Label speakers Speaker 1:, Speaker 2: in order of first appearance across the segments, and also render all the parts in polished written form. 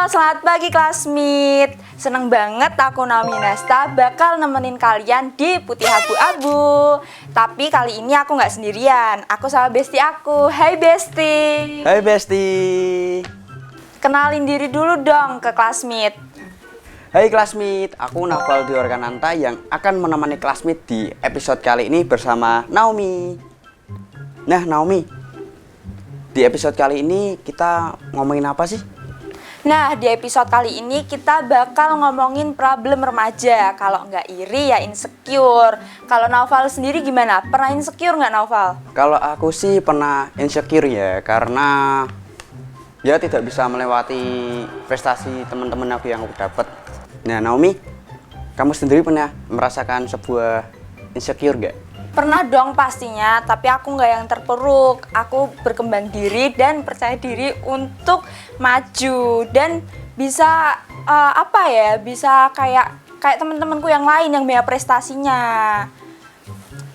Speaker 1: Selamat pagi classmate. Seneng banget aku Naomi Nasta bakal nemenin kalian di Putih Abu-Abu. Tapi kali ini aku nggak sendirian. Aku sama bestie aku. Hai bestie.
Speaker 2: Hai bestie.
Speaker 1: Kenalin diri dulu dong ke classmate.
Speaker 2: Hai classmate, aku Naufal Diorkananta yang akan menemani classmate di episode kali ini bersama Naomi. Nah Naomi, di episode kali ini kita ngomongin apa sih?
Speaker 1: Nah, di episode kali ini kita bakal ngomongin problem remaja. Kalau nggak iri ya insecure. Kalau Naufal sendiri gimana? Pernah insecure nggak Naufal?
Speaker 2: Kalau aku sih pernah insecure ya, karena ya tidak bisa melewati prestasi teman-teman aku yang aku dapat. Nah Naomi, kamu sendiri pernah merasakan sebuah insecure nggak?
Speaker 1: Pernah dong pastinya, tapi aku nggak yang terpuruk. Aku berkembang diri dan percaya diri untuk maju dan bisa bisa kayak teman-temanku yang lain yang punya prestasinya.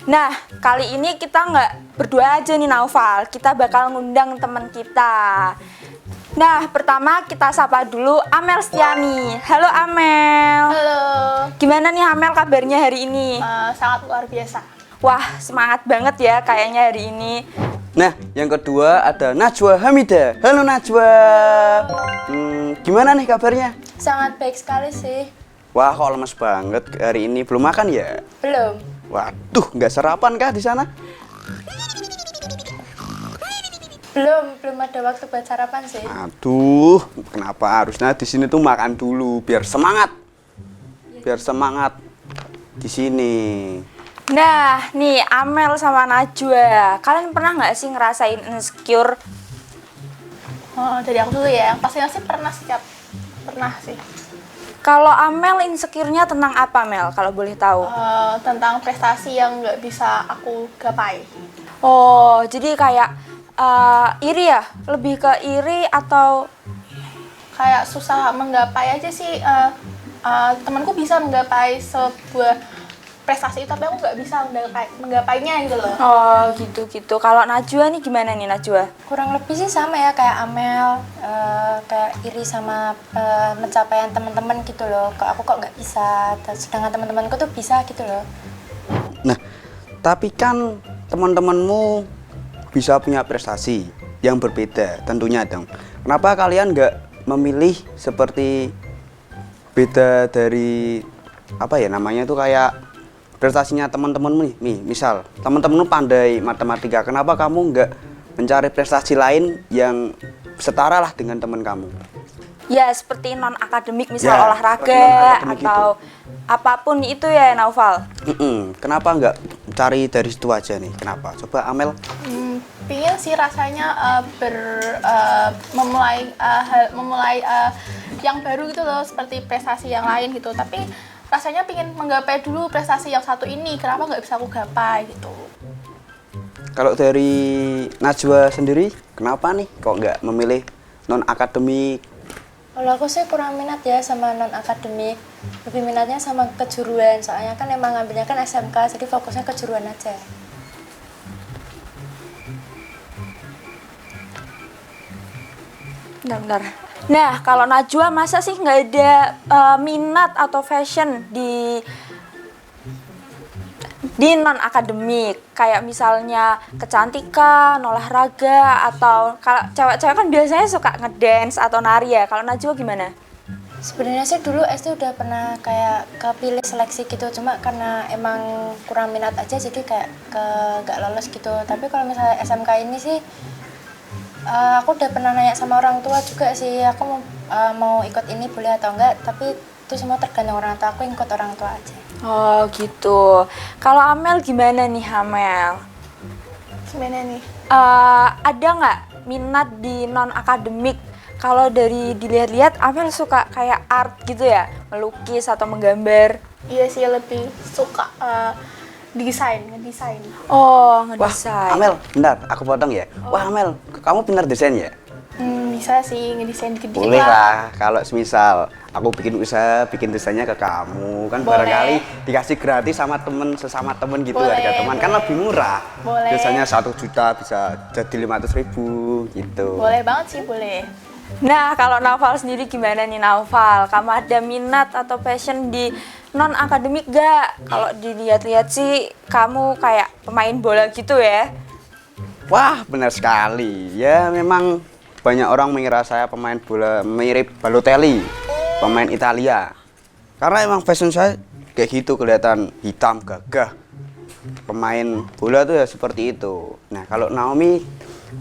Speaker 1: Nah, kali ini kita nggak berdua aja nih Naufal, kita bakal ngundang teman kita. Nah, pertama kita sapa dulu Amel Stiani. Halo Amel.
Speaker 3: Halo.
Speaker 1: Gimana nih Amel kabarnya hari ini?
Speaker 3: Sangat luar biasa.
Speaker 1: Wah, semangat banget ya kayaknya hari ini.
Speaker 2: Nah, yang kedua ada Najwa Hamida. Halo Najwa. Gimana nih kabarnya?
Speaker 3: Sangat baik sekali sih.
Speaker 2: Wah, kok lemes banget hari ini, belum makan ya?
Speaker 3: Belum.
Speaker 2: Waduh, nggak sarapan kah di sana?
Speaker 3: Belum ada waktu buat sarapan sih.
Speaker 2: Aduh, kenapa harusnya di sini tuh makan dulu biar semangat. Biar semangat di sini.
Speaker 1: Nah, nih Amel sama Najwa, kalian pernah nggak sih ngerasain insecure?
Speaker 3: Oh, dari aku dulu ya. Pastinya sih pernah sih.
Speaker 1: Kalau Amel insecure-nya tentang apa Mel, kalau boleh tahu?
Speaker 3: Tentang prestasi yang nggak bisa aku gapai.
Speaker 1: Oh, jadi kayak iri ya? Lebih ke iri atau
Speaker 3: Kayak susah menggapai aja sih. Temanku bisa menggapai sebuah prestasi itu, tapi aku nggak bisa menggapainya gitu loh.
Speaker 1: oh gitu. Kalau Najwa nih gimana nih Najwa?
Speaker 4: Kurang lebih sih sama ya kayak Amel, kayak iri sama pencapaian teman-teman gitu loh. Aku kok nggak bisa, sedangkan teman-temanku tuh bisa gitu loh.
Speaker 2: Nah, tapi kan teman-temanmu bisa punya prestasi yang berbeda tentunya dong. Kenapa kalian nggak memilih seperti beda dari apa ya namanya itu kayak prestasinya teman-temanmu nih, misal teman-temanmu pandai matematika, kenapa kamu nggak mencari prestasi lain yang setara lah dengan teman kamu?
Speaker 1: Ya seperti non akademik misal
Speaker 2: Ya,
Speaker 1: olahraga
Speaker 2: non-akademik
Speaker 1: atau apapun itu ya Naufal.
Speaker 2: Kenapa nggak cari dari situ aja nih? Kenapa? Coba Amel.
Speaker 3: Pingin sih rasanya memulai yang baru gitu loh, seperti prestasi yang lain gitu. Tapi rasanya pingin menggapai dulu prestasi yang satu ini, kenapa nggak bisa aku gapai gitu.
Speaker 2: Kalau dari Najwa sendiri, kenapa nih kok nggak memilih non akademik?
Speaker 4: Kalau aku sih kurang minat ya sama non akademik, lebih minatnya sama kejuruan. Soalnya kan emang ngambilnya kan SMK, jadi fokusnya kejuruan aja.
Speaker 1: Bentar. Nah, kalau Najwa masa sih nggak ada minat atau fashion di non akademik, kayak misalnya kecantikan, olahraga, atau kalau cewek-cewek kan biasanya suka ngedance atau nari ya. Kalau Najwa gimana?
Speaker 4: Sebenarnya sih dulu SD udah pernah kayak kepilih seleksi gitu, cuma karena emang kurang minat aja jadi kayak nggak lolos gitu. Tapi kalau misalnya SMK ini sih aku udah pernah nanya sama orang tua juga sih, aku mau ikut ini boleh atau enggak, tapi itu semua tergantung orang tua, aku ikut orang tua aja.
Speaker 1: Oh gitu. Kalau Amel gimana nih Amel?
Speaker 3: Gimana nih?
Speaker 1: Ada nggak minat di non akademik? Kalau dari dilihat-lihat Amel suka kayak art gitu ya, melukis atau menggambar.
Speaker 3: Iya sih, lebih suka ngedesain.
Speaker 1: Oh,
Speaker 2: Wah,
Speaker 1: ngedesain.
Speaker 2: Amel, bentar, aku potong ya. Wah Amel, kamu pintar desain ya?
Speaker 3: Bisa sih ngedesain dikit-dikit
Speaker 2: Boleh lah, kalau semisal aku bikin usaha, bikin desainnya ke kamu, kan
Speaker 3: Boleh.
Speaker 2: barangkali dikasih gratis sama sesama temen gitu,
Speaker 3: Boleh,
Speaker 2: harga teman kan
Speaker 3: boleh.
Speaker 2: lebih murah.
Speaker 3: Boleh.
Speaker 2: Biasanya 1 juta bisa jadi 500.000 gitu.
Speaker 3: Boleh banget sih, boleh.
Speaker 1: Nah, kalau Naufal sendiri gimana nih Naufal? Kamu ada minat atau passion di non akademik gak? Kalau dilihat-lihat sih kamu kayak pemain bola gitu ya.
Speaker 2: Wah, benar sekali. Ya, memang banyak orang mengira saya pemain bola mirip Balotelli, pemain Italia. Karena emang fashion saya kayak gitu, kelihatan hitam, gagah. Pemain bola tuh ya seperti itu. Nah, kalau Naomi,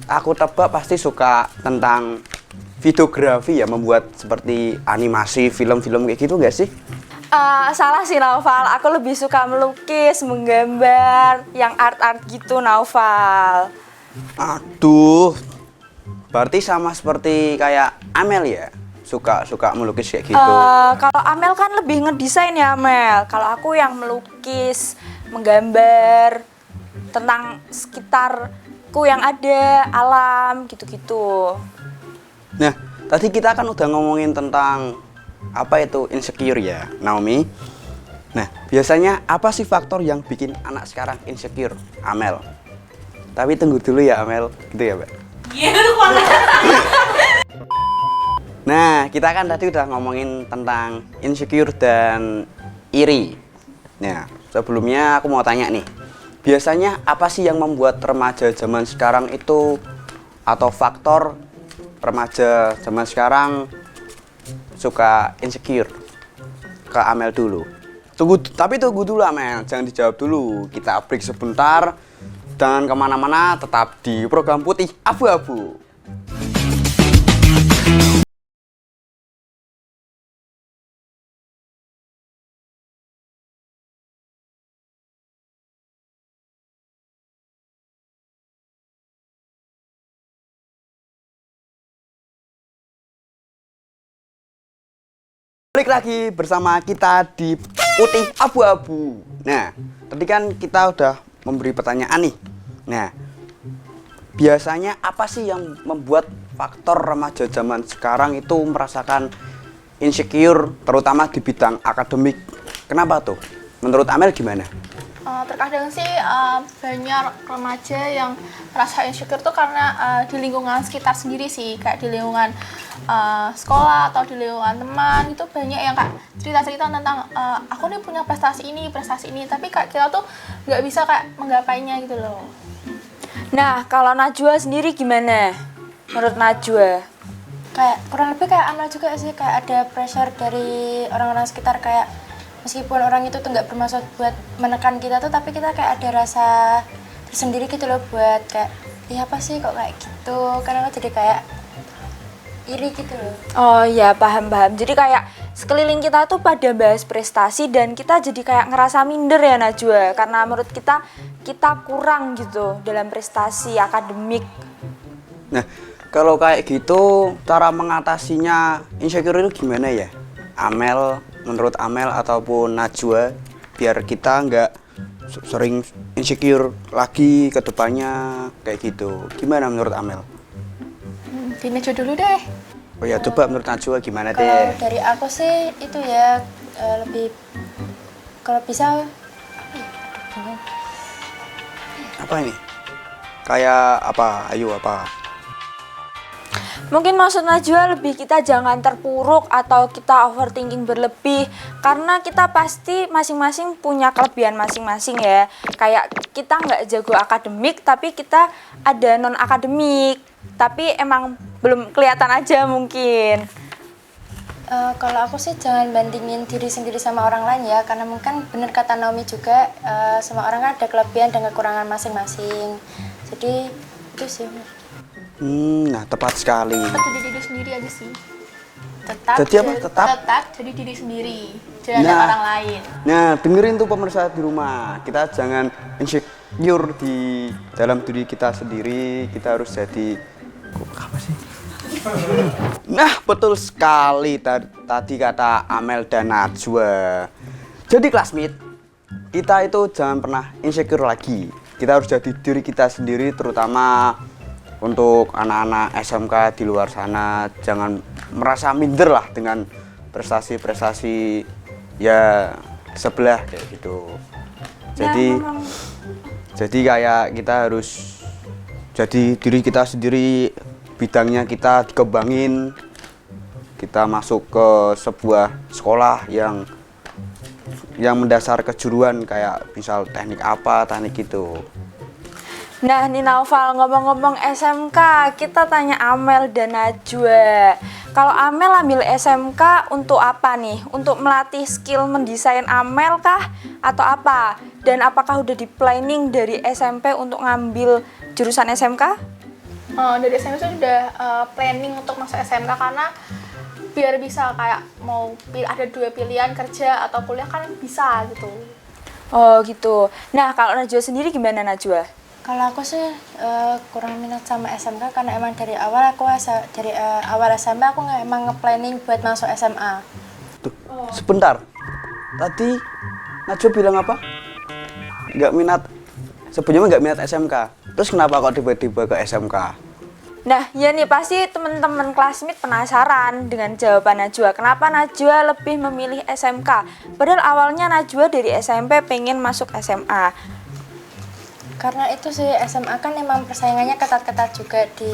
Speaker 2: aku tebak pasti suka tentang videografi ya, membuat seperti animasi, film-film kayak gitu gak sih?
Speaker 1: Salah sih Naufal, aku lebih suka melukis, menggambar, yang art-art gitu Naufal.
Speaker 2: Aduh, berarti sama seperti kayak Amel ya? Suka melukis kayak gitu.
Speaker 1: Kalau Amel kan lebih ngedesain ya Amel. Kalau aku yang melukis, menggambar tentang sekitarku yang ada, alam gitu-gitu.
Speaker 2: Nah, tadi kita kan udah ngomongin tentang apa itu insecure ya, Naomi. Nah, biasanya apa sih faktor yang bikin anak sekarang insecure, Amel? Tapi tunggu dulu ya, Amel. Gitu ya, Mbak? Iya, Nah, kita kan tadi udah ngomongin tentang insecure dan iri. Nah, sebelumnya aku mau tanya nih. Biasanya apa sih yang membuat remaja zaman sekarang itu, atau faktor remaja zaman sekarang suka insecure? Ke Amel dulu. Tapi tunggu dulu Amel, jangan dijawab dulu. Kita break sebentar. Jangan kemana-mana, tetap di program Putih Abu-Abu. Balik lagi bersama kita di Putih Abu-Abu. Nah, tadi kan kita udah memberi pertanyaan nih. Nah, biasanya apa sih yang membuat faktor remaja zaman sekarang itu merasakan insecure, terutama di bidang akademik? Kenapa tuh? Menurut Amel gimana?
Speaker 3: Terkadang sih banyak remaja yang merasa insecure tuh karena di lingkungan sekitar sendiri sih, kayak di lingkungan sekolah atau di lingkungan teman. Itu banyak yang kayak cerita-cerita tentang aku nih punya prestasi ini, tapi kayak kita tuh nggak bisa kayak menggapainya gitu loh.
Speaker 1: Nah, kalau Najwa sendiri gimana? Menurut Najwa?
Speaker 4: Kayak kurang lebih kayak Amel juga sih, kayak ada pressure dari orang-orang sekitar, kayak meskipun orang itu tuh nggak bermaksud buat menekan kita tuh, tapi kita kayak ada rasa tersendiri gitu loh buat kayak, iya apa sih kok kayak gitu, karena jadi kayak iri gitu loh.
Speaker 1: Oh iya, paham. Jadi kayak sekeliling kita tuh pada bahas prestasi dan kita jadi kayak ngerasa minder ya Najwa, karena menurut kita kurang gitu dalam prestasi akademik.
Speaker 2: Nah, kalau kayak gitu cara mengatasinya insecure itu gimana ya? Amel, menurut Amel ataupun Najwa, biar kita nggak sering insecure lagi ke depannya kayak gitu. Gimana menurut Amel?
Speaker 3: Di Najwa dulu deh.
Speaker 2: Oh ya, coba menurut Najwa gimana
Speaker 4: Kalau
Speaker 2: deh?
Speaker 4: dari aku sih itu ya lebih kalau bisa
Speaker 2: Apa ini? Kayak apa? Ayo apa?
Speaker 1: Mungkin maksud Najwa lebih kita jangan terpuruk atau kita overthinking berlebih, karena kita pasti masing-masing punya kelebihan masing-masing ya. Kayak kita nggak jago akademik tapi kita ada non akademik, tapi emang belum kelihatan aja mungkin.
Speaker 4: kalau aku sih jangan bandingin diri sendiri sama orang lain ya, karena mungkin bener kata Naomi juga, semua orang kan ada kelebihan dan kekurangan masing-masing. Jadi itu sih.
Speaker 2: Nah tepat sekali.
Speaker 3: Tetap jadi diri sendiri aja sih. Tetap jadi diri sendiri, jangan ada orang lain.
Speaker 2: Nah, dengerin tuh pemirsa di rumah. Kita jangan insecure di dalam diri kita sendiri. Kita harus jadi apa sih? Nah, betul sekali tadi kata Amel dan Najwa. Jadi classmate, kita itu jangan pernah insecure lagi. Kita harus jadi diri kita sendiri, terutama untuk anak-anak SMK di luar sana. Jangan merasa minder lah dengan prestasi-prestasi ya sebelah kayak gitu. Jadi kayak kita harus jadi diri kita sendiri, bidangnya kita dikembangin, kita masuk ke sebuah sekolah yang mendasar kejuruan kayak misal teknik apa, teknik itu.
Speaker 1: Nah, nih Naufal, ngomong-ngomong SMK, kita tanya Amel dan Najwa. Kalau Amel ambil SMK untuk apa nih? Untuk melatih skill mendesain Amel kah? Atau apa? Dan apakah udah di planning dari SMP untuk ngambil jurusan SMK?
Speaker 3: Dari SMP itu udah planning untuk masuk SMK karena biar bisa kayak mau ada 2 pilihan kerja atau kuliah kan bisa gitu.
Speaker 1: Oh gitu. Nah, kalau Najwa sendiri gimana Najwa?
Speaker 4: Kalau aku sih kurang minat sama SMK karena emang dari awal awal SMP aku nggak emang nge-planning buat masuk SMA.
Speaker 2: Tuh, sebentar. Tadi Najwa bilang apa? Nggak minat. Sebelumnya nggak minat SMK. Terus kenapa kok tiba-tiba ke SMK?
Speaker 1: Nah, ya nih pasti teman-teman classmate penasaran dengan jawaban Najwa. Kenapa Najwa lebih memilih SMK? Padahal awalnya Najwa dari SMP pengen masuk SMA.
Speaker 4: Karena itu sih SMA kan emang persaingannya ketat-ketat juga di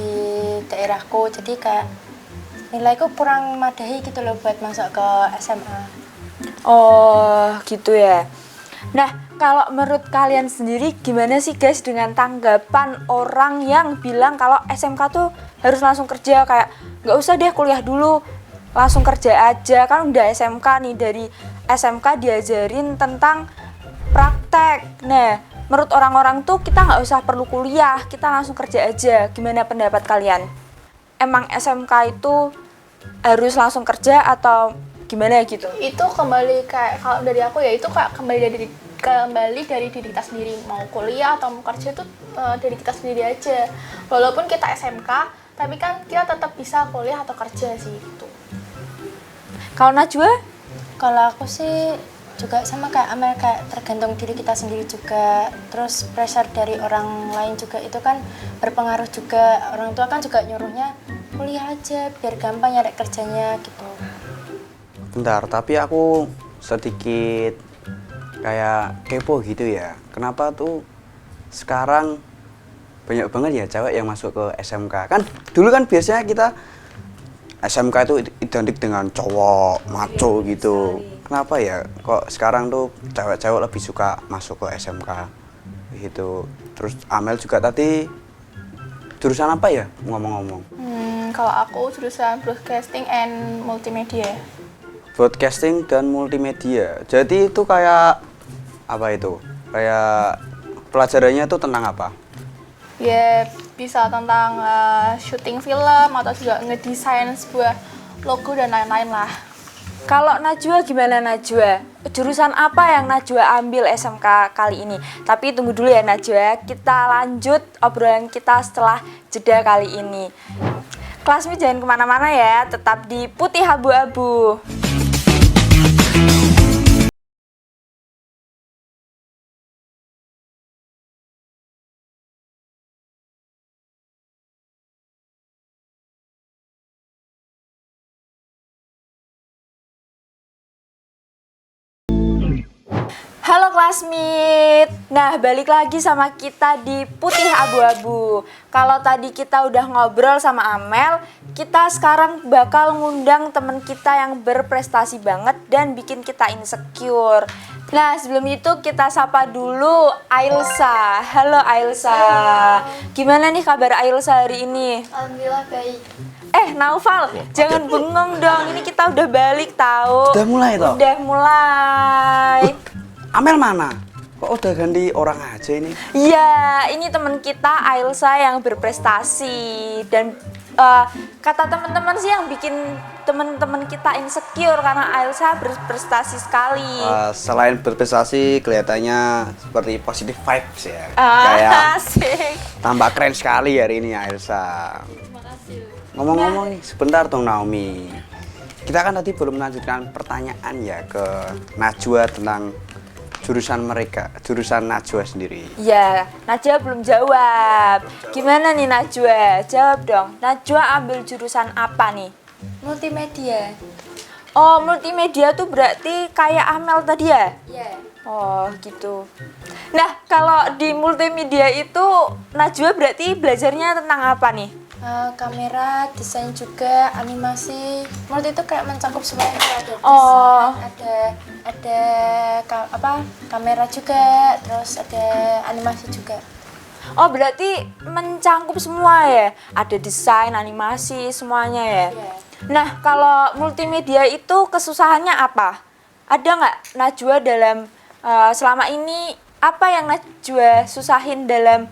Speaker 4: daerahku. Jadi kayak nilaiku kurang madahi gitu loh buat masuk ke SMA.
Speaker 1: Oh, gitu ya. Nah, kalau menurut kalian sendiri gimana sih guys dengan tanggapan orang yang bilang kalau SMK tuh harus langsung kerja, kayak nggak usah deh kuliah dulu, langsung kerja aja, kan udah SMK nih, dari SMK diajarin tentang praktek. Nah, menurut orang-orang tuh kita nggak usah perlu kuliah, kita langsung kerja aja. Gimana pendapat kalian? Emang SMK itu harus langsung kerja atau gimana gitu?
Speaker 3: Itu kembali kayak kalau dari aku ya itu kayak kembali dari diri kita sendiri, mau kuliah atau mau kerja itu dari kita sendiri aja. Walaupun kita SMK tapi kan kita tetap bisa kuliah atau kerja sih gitu.
Speaker 1: Kalau Najwa?
Speaker 4: Kalau aku sih juga sama kayak Amel, kayak tergantung diri kita sendiri juga. Terus pressure dari orang lain juga itu kan berpengaruh juga. Orang tua kan juga nyuruhnya kuliah aja biar gampang nyari kerjanya gitu.
Speaker 2: Bentar, tapi aku sedikit kayak kepo gitu ya. Kenapa tuh sekarang banyak banget ya cewek yang masuk ke SMK? Kan dulu kan biasanya kita SMK itu identik dengan cowok, maco gitu. Kenapa ya kok sekarang tuh cewek-cewek lebih suka masuk ke SMK gitu. Terus Amel juga tadi jurusan apa ya ngomong-ngomong?
Speaker 3: Kalau aku jurusan Broadcasting and Multimedia.
Speaker 2: Broadcasting dan multimedia. Jadi itu kayak apa itu? Kayak pelajarannya itu tentang apa?
Speaker 3: Ya bisa tentang syuting film atau juga ngedesain sebuah logo dan lain-lain lah.
Speaker 1: Kalau Najwa gimana Najwa? Jurusan apa yang Najwa ambil SMK kali ini? Tapi tunggu dulu ya Najwa, kita lanjut obrolan kita setelah jeda kali ini. Kelasmi jangan kemana-mana ya, tetap di Putih Abu-Abu. Halo classmate. Nah, balik lagi sama kita di Putih Abu-Abu. Kalau tadi kita udah ngobrol sama Amel, kita sekarang bakal ngundang temen kita yang berprestasi banget dan bikin kita insecure. Nah, sebelum itu kita sapa dulu Ailsa. Halo Ailsa. Gimana nih kabar Ailsa hari ini?
Speaker 3: Alhamdulillah baik.
Speaker 1: Naufal, jangan bengong dong. Ini kita udah balik tahu.
Speaker 2: Udah mulai toh?
Speaker 1: Udah mulai.
Speaker 2: Amel mana? Kok udah ganti orang aja ini?
Speaker 1: Ya, ini teman kita Ailsa yang berprestasi dan kata teman-teman sih yang bikin teman-teman kita insecure karena Ailsa berprestasi sekali.
Speaker 2: Selain berprestasi, kelihatannya seperti positive vibes ya. Kayak
Speaker 1: Asik.
Speaker 2: tambah keren sekali hari ini Ailsa. Ngomong-ngomong nih, sebentar dong Naomi. Kita kan tadi belum melanjutkan pertanyaan ya ke Najwa tentang jurusan mereka, jurusan Najwa sendiri.
Speaker 1: Ya, Najwa belum jawab. Gimana nih Najwa? Jawab dong. Najwa ambil jurusan apa nih?
Speaker 4: Multimedia.
Speaker 1: Oh, multimedia tuh berarti kayak Amel tadi ya?
Speaker 4: Iya.
Speaker 1: Oh, gitu. Nah, kalau di multimedia itu Najwa berarti belajarnya tentang apa nih?
Speaker 4: Kamera, desain juga, animasi. Multi itu kayak mencakup semuanya, ada desain,
Speaker 1: Oh.
Speaker 4: ada kamera juga, terus ada animasi juga.
Speaker 1: Oh, berarti mencangkup semua ya? Ada desain, animasi, semuanya ya?
Speaker 4: Iya.
Speaker 1: Nah, kalau multimedia itu kesusahannya apa? Ada nggak Najwa dalam selama ini, apa yang Najwa susahin dalam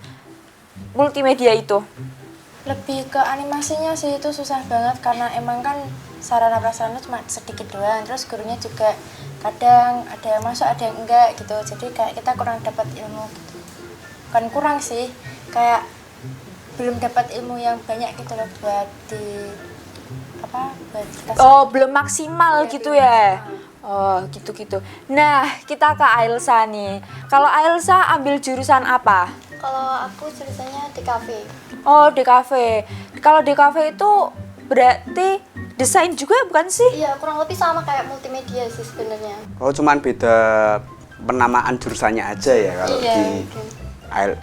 Speaker 1: multimedia itu?
Speaker 4: Lebih ke animasinya sih, itu susah banget karena emang kan sarana prasarana cuma sedikit doang, terus gurunya juga kadang ada yang masuk ada yang enggak gitu, jadi kayak kita kurang dapat ilmu gitu. Bukan kurang sih, kayak belum dapat ilmu yang banyak gitu loh buat dikasih.
Speaker 1: Oh, belum maksimal
Speaker 4: Iya,
Speaker 1: gitu
Speaker 4: belum
Speaker 1: ya?
Speaker 4: maksimal.
Speaker 1: Oh, gitu-gitu. Nah, kita ke Ailsa nih. Kalau Ailsa ambil jurusan apa?
Speaker 5: Kalau aku jurusannya di kafe.
Speaker 1: Oh, DKV. Kalau DKV itu berarti desain juga bukan sih?
Speaker 5: Iya, kurang lebih sama kayak multimedia sih sebenarnya.
Speaker 2: Oh, cuman beda penamaan jurusannya aja ya kalau
Speaker 5: Iya,
Speaker 2: di
Speaker 5: mungkin.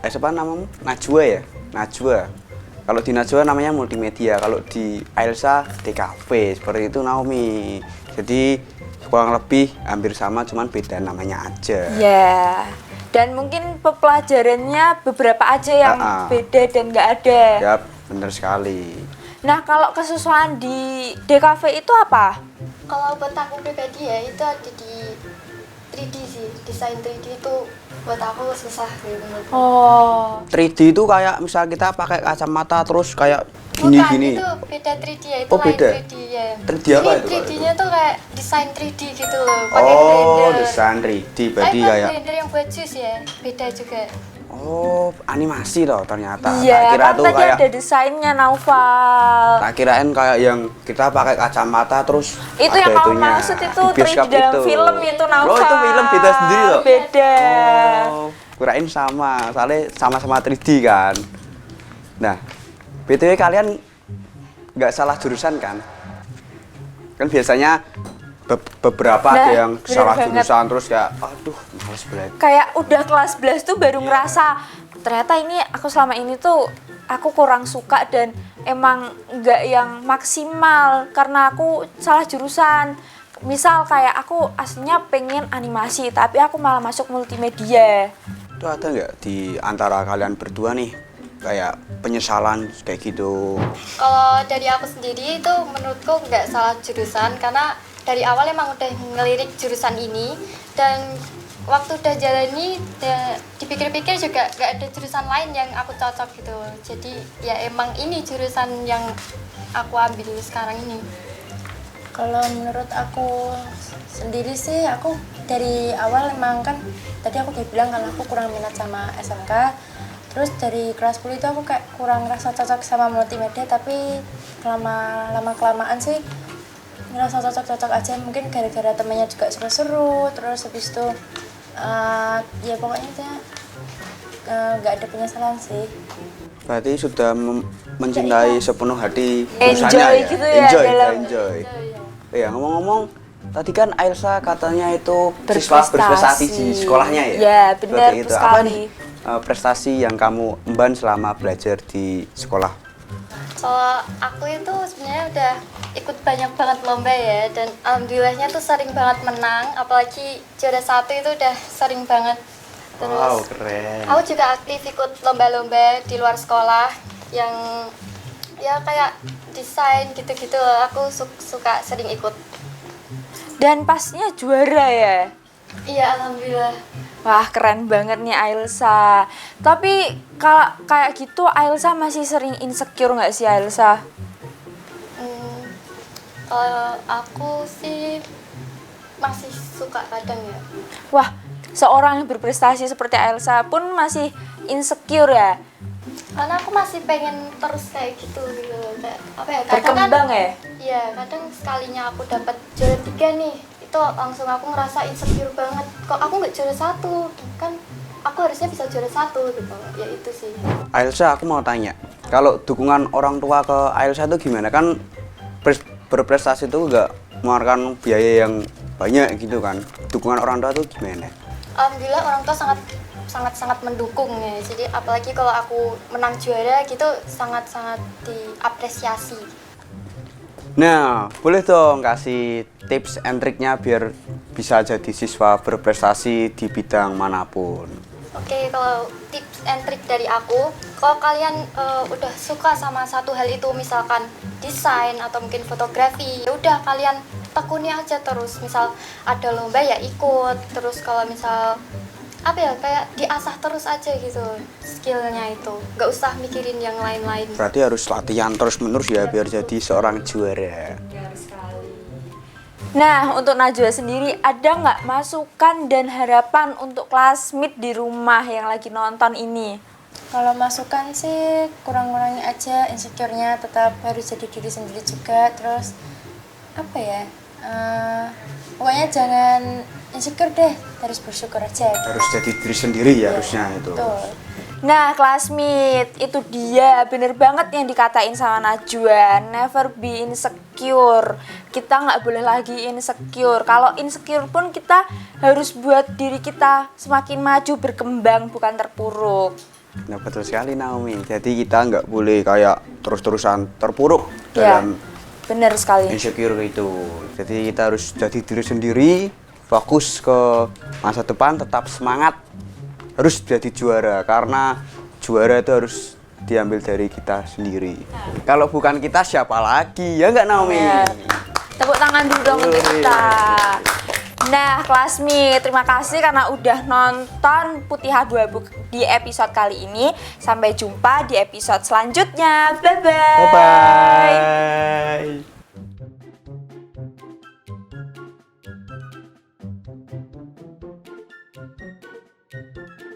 Speaker 2: siapa namamu? Najwa ya? Najwa. Kalau di Najwa namanya multimedia, kalau di Ailsa DKV, seperti itu Naomi. Jadi kurang lebih hampir sama, cuman beda namanya aja.
Speaker 1: Ya. Dan mungkin pelajarannya beberapa aja yang beda dan nggak ada.
Speaker 2: Ya, bener sekali.
Speaker 1: Nah, kalau kesusahan di DKV itu apa?
Speaker 5: Kalau buat aku pribadi ya, itu ada di 3D sih. Desain 3D itu buat aku susah gitu menurutku.
Speaker 1: Oh.
Speaker 2: 3D itu kayak misal kita pakai kacamata terus kayak gini-gini.
Speaker 5: Bukan, itu beda 3D ya, itu
Speaker 2: Oh,
Speaker 5: lain
Speaker 2: beda?
Speaker 5: 3D ya.
Speaker 2: 3D apa
Speaker 5: Ini
Speaker 2: itu?
Speaker 5: 3D-nya tuh kayak desain 3D gitu loh, pakai
Speaker 2: Oh,
Speaker 5: blender.
Speaker 2: desain 3D
Speaker 5: Tapi
Speaker 2: berarti
Speaker 5: bukan
Speaker 2: kayak
Speaker 5: blender yang buat jus ya, beda juga.
Speaker 2: oh, animasi loh ternyata.
Speaker 1: Iya,
Speaker 2: Tak kira
Speaker 1: kan
Speaker 2: tuh
Speaker 1: tadi
Speaker 2: kayak
Speaker 1: ada desainnya Naufal.
Speaker 2: tak kirain kayak yang kita pakai kacamata terus
Speaker 1: Itu
Speaker 2: ada
Speaker 1: yang kamu
Speaker 2: itunya.
Speaker 1: maksud itu
Speaker 2: Di bioskop
Speaker 1: 3D dalam
Speaker 2: itu.
Speaker 1: film itu Naufal.
Speaker 2: Oh, itu film beda sendiri loh.
Speaker 1: Beda.
Speaker 2: Oh, kirain sama, soalnya sama-sama 3D kan. Nah, BTW kalian nggak salah jurusan kan? Kan biasanya beberapa
Speaker 1: Nah,
Speaker 2: ada yang
Speaker 1: bener
Speaker 2: salah
Speaker 1: banget.
Speaker 2: jurusan terus kayak aduh males banget.
Speaker 1: Kayak udah kelas 11 tuh baru ngerasa ternyata ini aku selama ini tuh aku kurang suka dan emang nggak yang maksimal karena aku salah jurusan. Misal kayak aku aslinya pengen animasi tapi aku malah masuk multimedia.
Speaker 2: Itu ada nggak di antara kalian berdua nih kayak penyesalan kayak gitu?
Speaker 5: Kalau dari aku sendiri itu menurutku nggak salah jurusan karena dari awal emang udah ngelirik jurusan ini dan waktu udah jalani dipikir-pikir juga nggak ada jurusan lain yang aku cocok gitu. Jadi ya emang ini jurusan yang aku ambil sekarang ini.
Speaker 4: Kalau menurut aku sendiri sih, aku dari awal emang kan tadi aku udah bilang kalau aku kurang minat sama SMK. Terus dari kelas 10 itu aku kayak kurang rasa cocok sama multimedia, tapi lama-kelamaan sih ngerasa cocok-cocok aja. Mungkin gara-gara temennya juga seru-seru, terus habis itu ya pokoknya nggak ada penyesalan sih.
Speaker 2: Berarti sudah mencintai sepenuh hati
Speaker 1: Enjoy
Speaker 2: jurusannya ya?
Speaker 1: gitu ya
Speaker 2: Enjoy,
Speaker 1: dalam-
Speaker 2: enjoy. Iya, ngomong-ngomong, tadi kan Ailsa katanya itu siswa
Speaker 1: Berprestasi.
Speaker 2: berprestasi di sekolahnya ya?
Speaker 1: Ya, benar
Speaker 2: Seperti itu.
Speaker 1: sekali.
Speaker 2: Apa nih prestasi yang kamu emban selama belajar di sekolah?
Speaker 5: Kalau aku itu sebenarnya udah ikut banyak banget lomba ya dan alhamdulillahnya tuh sering banget menang, apalagi juara 1 itu udah sering banget. Terus
Speaker 2: Wow, keren.
Speaker 5: aku juga aktif ikut lomba-lomba di luar sekolah yang ya kayak desain gitu-gitu. Aku suka sering ikut.
Speaker 1: Dan pastinya juara ya.
Speaker 5: Iya, alhamdulillah.
Speaker 1: Wah, keren banget nih Ailsa. Tapi kalau kayak gitu Ailsa masih sering insecure nggak sih Ailsa?
Speaker 5: Kalau aku sih masih suka kadang ya.
Speaker 1: Wah, seorang yang berprestasi seperti Ailsa pun masih insecure ya?
Speaker 5: Karena aku masih pengen terus kayak gitu kayak apa ya? Kadang
Speaker 1: Berkembang
Speaker 5: kan,
Speaker 1: ya?
Speaker 5: Iya, kadang sekalinya aku dapat juara 3 nih, itu langsung aku ngerasa insecure banget. Kok aku nggak juara 1? Kan aku harusnya bisa juara 1 gitu. Ya itu sih.
Speaker 2: Ailsa, aku mau tanya, kalau dukungan orang tua ke Ailsa itu gimana? Kan berprestasi itu nggak mengeluarkan biaya yang banyak gitu kan. Dukungan orang tua itu gimana?
Speaker 5: Alhamdulillah orang tua sangat sangat-sangat mendukung ya. Jadi apalagi kalau aku menang juara gitu sangat-sangat diapresiasi.
Speaker 2: Nah, boleh dong kasih tips and triknya biar bisa jadi siswa berprestasi di bidang manapun.
Speaker 5: Oke, kalau tips and trik dari aku, kalau kalian udah suka sama satu hal itu, misalkan desain atau mungkin fotografi, ya udah kalian tekuni aja terus. Misal ada lomba ya ikut, terus kalau misal apa ya kayak diasah terus aja gitu skillnya itu, nggak usah mikirin yang lain-lain.
Speaker 2: Berarti harus latihan terus-menerus ya biar jadi seorang juara.
Speaker 1: Nah, untuk Najwa sendiri ada nggak masukan dan harapan untuk classmate di rumah yang lagi nonton ini?
Speaker 4: Kalau masukan sih kurang-kurangi aja insecure-nya, tetap harus jadi diri sendiri juga. Terus apa ya? Pokoknya jangan insecure deh, harus bersyukur aja.
Speaker 2: Harus jadi diri sendiri ya harusnya itu.
Speaker 4: Betul.
Speaker 1: Nah, classmate, itu dia bener banget yang dikatain sama Najwa, never be insecure. Kita nggak boleh lagi insecure. Kalau insecure pun kita harus buat diri kita semakin maju, berkembang, bukan terpuruk.
Speaker 2: Nah, betul sekali Naomi. Jadi kita nggak boleh kayak terus-terusan terpuruk
Speaker 1: Ya,
Speaker 2: dalam
Speaker 1: bener sekali.
Speaker 2: insecure itu. Jadi kita harus jadi diri sendiri, fokus ke masa depan, tetap semangat. Harus jadi juara karena juara itu harus diambil dari kita sendiri. Kalau bukan kita siapa lagi? Ya nggak Naomi?
Speaker 1: Ya. Tepuk tangan dulu dong untuk kita. Nah, classmate, terima kasih karena udah nonton Putih Abu-Abu di episode kali ini. Sampai jumpa di episode selanjutnya. Bye-bye.
Speaker 2: Bye-bye.